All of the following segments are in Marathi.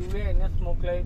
UV आहे ना, स्मोक लाईट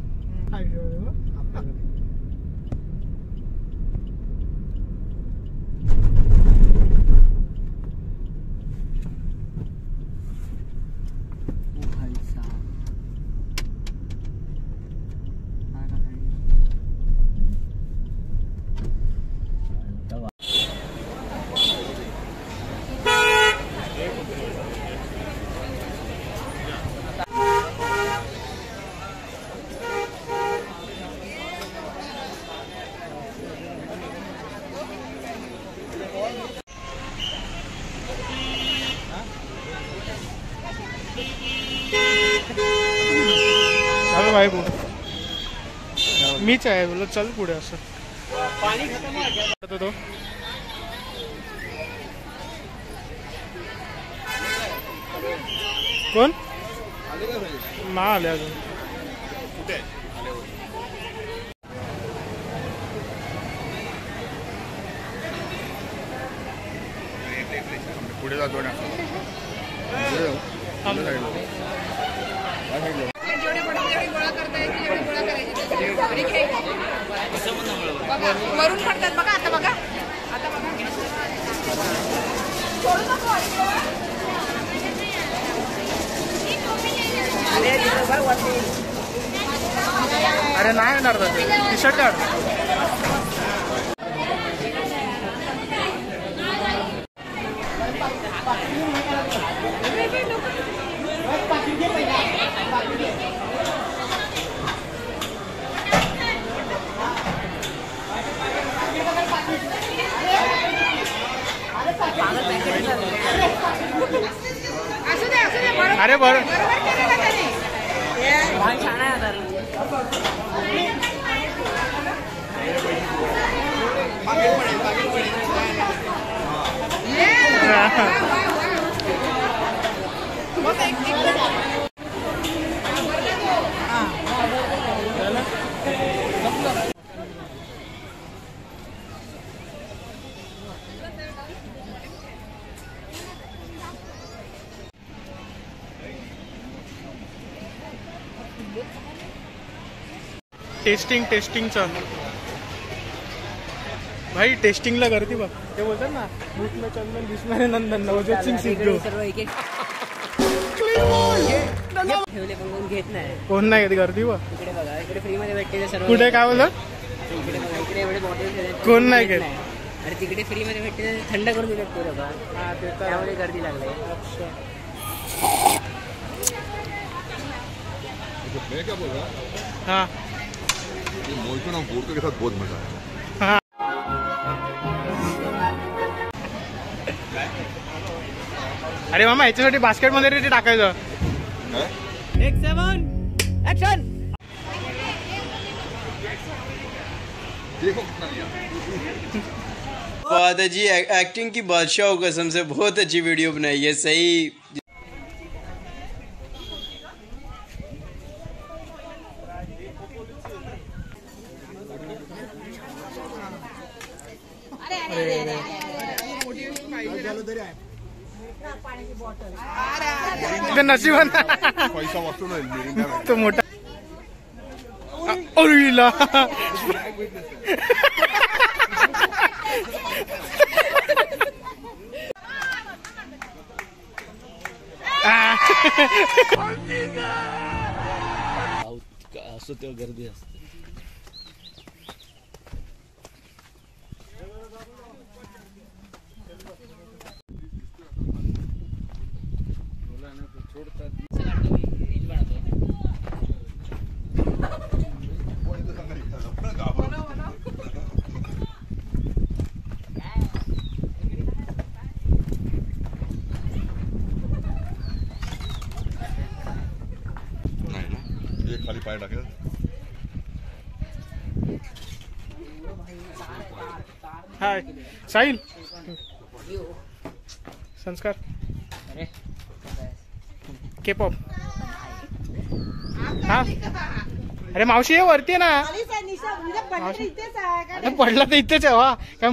भाई मीच आहे बोल, चल पुढे असं पाणी खतम तो कोण ना आले अजून पुढे जातो ना वरून पडतात बघा. आता बघा, आता बघा. अरे नाही येणार टी शर्ट काढ. अरे बरं टेस्टिंगचं भाई, टेस्टिंगला गर्दी बघ. ते बोलतात ना, भूत में चंदन जिसमें नंदन, नवजोत सिंग सिद्धू. घेत नाही, कोण नाही येत गर्दी बघ. इकडे बघा, इकडे फ्री मध्ये भेटते सर्व. कुठे काय बोलत? इकडे बघा, इकडे एवढे बॉटल कोण नाही घेत. अरे तिकडे फ्री मध्ये भेटते, थंड करून देतात ते लोक. त्यामुळे गर्दी लागली. मैं क्या बोल रहा? हाँ, मोहितो ना वोडका के साथ बहुत मजा आया. हाँ. अरे मामा, याच्यासाठी बास्केट मध्ये ते टाकायचं. 1 7 ऍक्शन. देखो कितना लिया. बात है जी, एक्टिंग की बादशाह कसम से बहुत अच्छी वीडियो बनाई है. सही नशीब पैसा वाचतो ना तो मोठा. ओरिला असं तेव्हा गर्दी असते. खाली पाय टाकेल. हाय साहिल, संस्कार के पॉप. हा, अरे मावशी हे वरती ना. पडला तर इथेच आहे. वा काय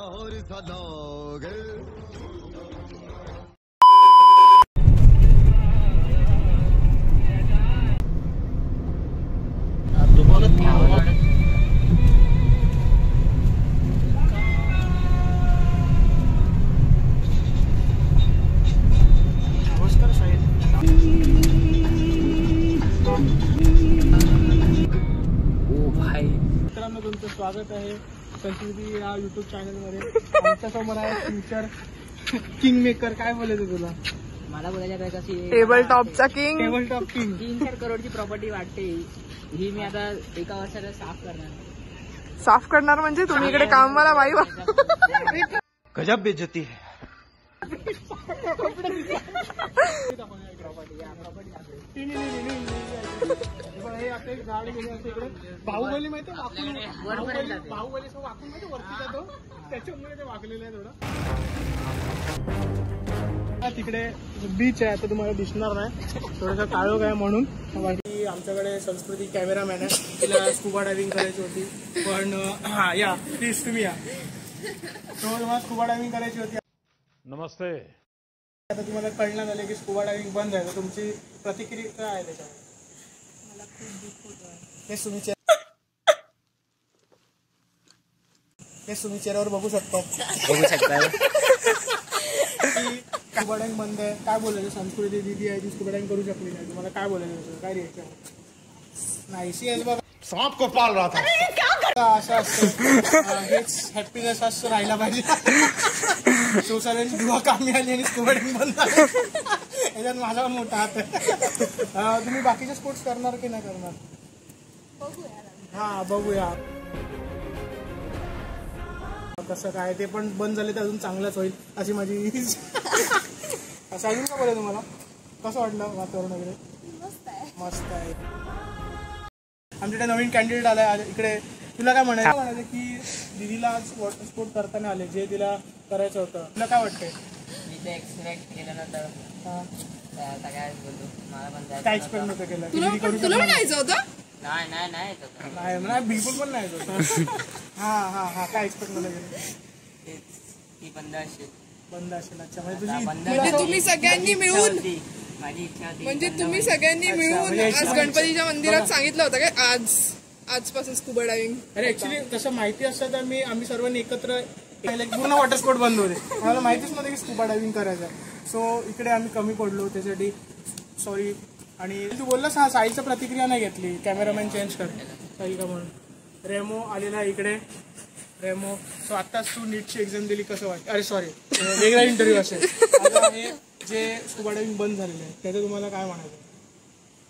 नमस्कार साहेब. मित्रांनो तुमचं स्वागत आहे संस्कृती या युट्यूब चॅनलमध्ये. आमच्या समोर आहे फ्युचर किंग मेकर. काय बोलायचं तुला? मला बोलायच्या काय कशी टेबल टॉपचा किंग. Table top king. 3-4 करोडची प्रॉपर्टी वाटते ही मी आता एका वर्षाला साफ करणार. साफ करणार म्हणजे तुम्ही इकडे कामवाला बाई गजब बेइज्जती है. बाहुबली माहिती वाकून बाहुबली वाकून माहिती वरती जातो त्याच्यामुळे ते वाकलेलं आहे थोडं. तिकडे बीच आहे आता तुम्हाला दिसणार नाही थोडंसं काळोख आहे म्हणून. बाकी आमच्याकडे संस्कृती कॅमेरामॅन आहे. तिला स्कुबा डायव्हिंग करायची होती पण हा या प्लीज तुम्ही या. तुम्हाला स्कुबा डायव्हिंग करायची होती. नमस्ते. आता तुम्हाला कळणार झालं की स्कुबा डायव्हिंग बंद आहे तर तुमची प्रतिक्रिया काय आहे त्याच्यावर? हे तुम्ही चेहऱ्यावर बघू शकता की स्कुबा डायव्हिंग बंद आहे. काय बोलायचं? संस्कृती दिदी आहे ती स्कुबा डायव्हिंग करू शकली नाही. तुम्हाला काय बोलायचं? काय रिएक्शन? नाही सी बघा सांप को पाल रहा था. असं असतं हेच हॅपीनेस असं राहायला पाहिजे. शिवसेनेची दुवा कामी आली आणि स्कुबा डायव्हिंग बंद झाली याच्यात माझा पण मोठा हात आहे. तुम्ही बाकीचे स्पोर्ट्स करणार की नाही करणार? हा बघूया कसं काय. ते पण बंद झाले तर अजून चांगलंच होईल अशी माझी असं. अजून काय बोलाय तुम्हाला? कसं वाटलं वातावरण वगैरे? मस्त आहे. आमच्याकडे नवीन कॅन्डिडेट आलाय इकडे. तुला काय म्हणायचं की दिदीला आज वॉटर स्पोर्ट करताना आले जे तिला करायचं होतं. तुला काय वाटतंय? मी ते एक्सपेक्ट केल्यानंतर काय बोलतो मला पण काय एक्सपेक्ट नव्हतं केलं? तुला पण यायचं होतं? नाही नाही बिलकुल पण नाही होतं. हा हा हा काय एक्सपेक्ट नव्हतं केलं? ती बंद असेल. बंद असेल. अच्छा म्हणजे म्हणजे तुम्ही सगळ्यांनी मिळून माझी इच्छा होती म्हणजे तुम्ही सगळ्यांनी मिळून आज गणपतीच्या मंदिरात सांगितलं होतं काय आजपासून स्कुबा डायव्हिंग? अरे ऍक्च्युली तसं माहिती असतं तर आम्ही सर्वांनी एकत्र पूर्ण वॉटर स्पोर्ट बंद होते. आम्हाला माहितीच नव्हतं की स्कुबा डायव्हिंग करायचं. सो इकडे आम्ही कमी पडलो त्यासाठी सॉरी. आणि तू बोललास हा साईचं प्रतिक्रिया नाही घेतली. कॅमेरामॅन चेंज कर साई का म्हणून. रेमो आलेला इकडे. रेमो सो आत्ताच तू नीटची एक्झाम दिली कसं वाटतं? अरे सॉरी वेगळा इंटरव्ह्यू असेल. आता हे जे स्कुबा डायव्हिंग बंद झालेलं आहे त्याचं तुम्हाला काय म्हणायचं?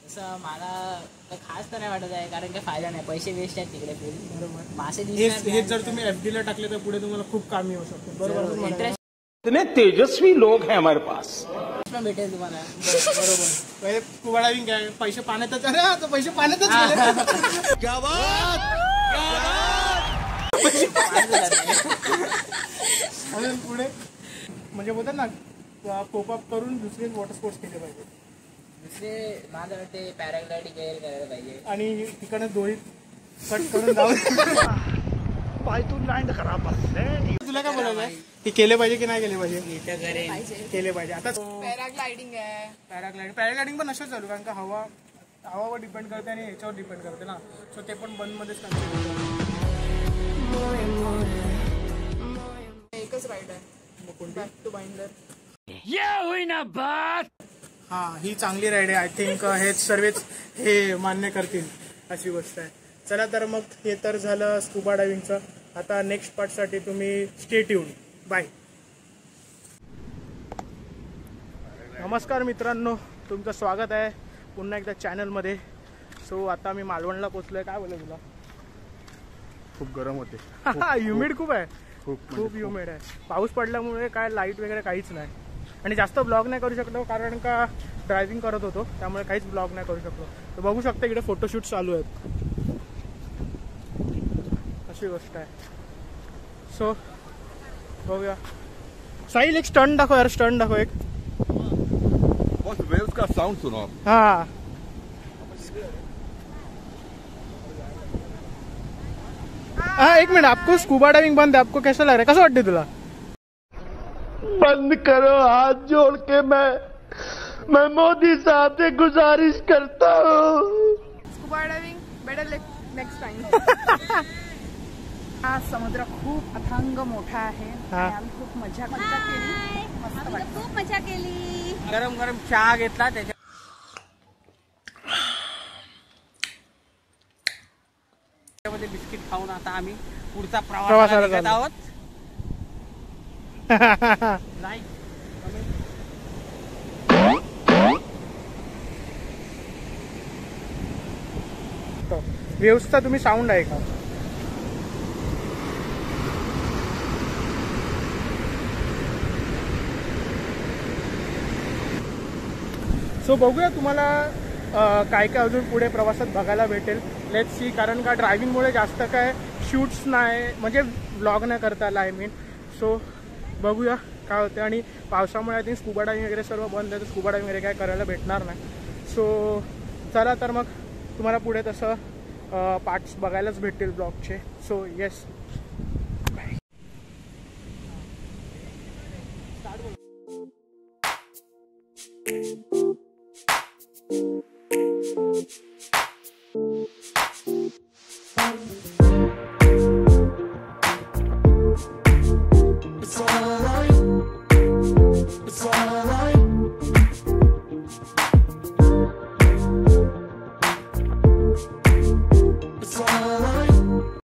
तसं मला खास तर नाही वाटत आहे कारण काय फायदा नाही. पैसे वेस्ट आहेत तिकडे. बरोबर. मासे हेच जर तुम्ही FD ला टाकले तर पुढे तुम्हाला खूप कामी होऊ शकतो. बरोबर. इंटरेस्ट इतने तेजस्वी लोग हैं हमारे पास. पण भेटेल तुम्हाला. बरोबर. पहिले स्कुबा डायव्हिंग काय पैसे पाण्यातच. अरे आता पैसे पाण्यातच गेले. अजून पुढे म्हणजे बोलतात ना कोपअप करून दुसरे वॉटर स्पोर्ट्स केले पाहिजे. दुसरे माझं वाटते पॅराग्लायडिंग वगैरे करायला पाहिजे. आणि तिकडे दोरी कट करून जाऊन पायथून लँड करा बसले. तुला काय बोलायचं की केले पाहिजे की नाही केले पाहिजे? केले पाहिजे. आता पॅराग्लायडिंग आहे. पॅराग्लायडिंग पण असंच चालू कारण का हवावर डिपेंड करते आणि ह्याच्यावर डिपेंड करते ना. सो ते पण बंदमध्येच एकच राईड आहे बॅक टू बाइंडर. हा ही चांगली राईड आहे. आय थिंक हेच सर्वच हे मान्य करतील अशी गोष्ट आहे. चला तर मग हे तर झालं स्कुबा डायव्हिंगचं. आता नेक्स्ट पार्टसाठी तुम्ही स्टे ट्यून. बाय. नमस्कार मित्रांनो तुमचं स्वागत आहे पुन्हा एकदा चॅनलमध्ये. सो आता मी मालवणला पोचलोय. काय बोलू तुला? खूप गरम होते. ह्युमिड खूप आहे. खूप ह्युमिड आहे. पाऊस पडल्यामुळे काय लाईट वगैरे काहीच नाही आणि जास्त ब्लॉग नाही करू शकलो कारण का ड्रायव्हिंग करत होतो त्यामुळे काहीच ब्लॉग नाही करू शकलो. तर बघू शकता इकडे फोटोशूट चालू आहेत अशी गोष्ट आहे. सो बघूया. साहिल एक स्टंट दाखव यार. स्टंट दाखव एक. बस वेव्स का साउंड सुनो. हा हाँ एक मिनट, आपको स्कूबा डाइविंग बंद है, आपको कैसा लग रहा है, कसं वाटते तुला? बंद करो, हाथ जोड़ के मैं मोदी साहब से गुजारिश करता हूँ. Scuba diving better next time. हा समुद्र खूप अथांग मोठा आहे. हा. आणि आम्ही खूप मजा केली. मस्त वाटलं. खूप मजा केली. गरम गरम चहा घेतला त्याच्या बिस्किट खाऊन आता आम्ही पुढचा प्रवासाला प्रवास निघत चाललो. आहोत. नाही वेव्सचा तुम्ही साऊंड आहे का? सो बघूया तुम्हाला काय काय अजून पुढे प्रवासात बघायला भेटेल. लेट्स सी, कारण का ड्रायव्हिंगमुळे जास्त काय शूट्स नाही, म्हणजे व्लॉग नाही करता आला, आय मीन. सो बघूया काय होतं. आणि पावसामुळे आय थिंक स्कूबा डायव्हिंग वगैरे सर्व बंद आहे, तर स्कूबा डायव्हिंग वगैरे काय करायला भेटणार नाही. सो चला तर मग तुम्हाला पुढे तसं पार्ट्स बघायलाच भेटतील ब्लॉगचे. So yes,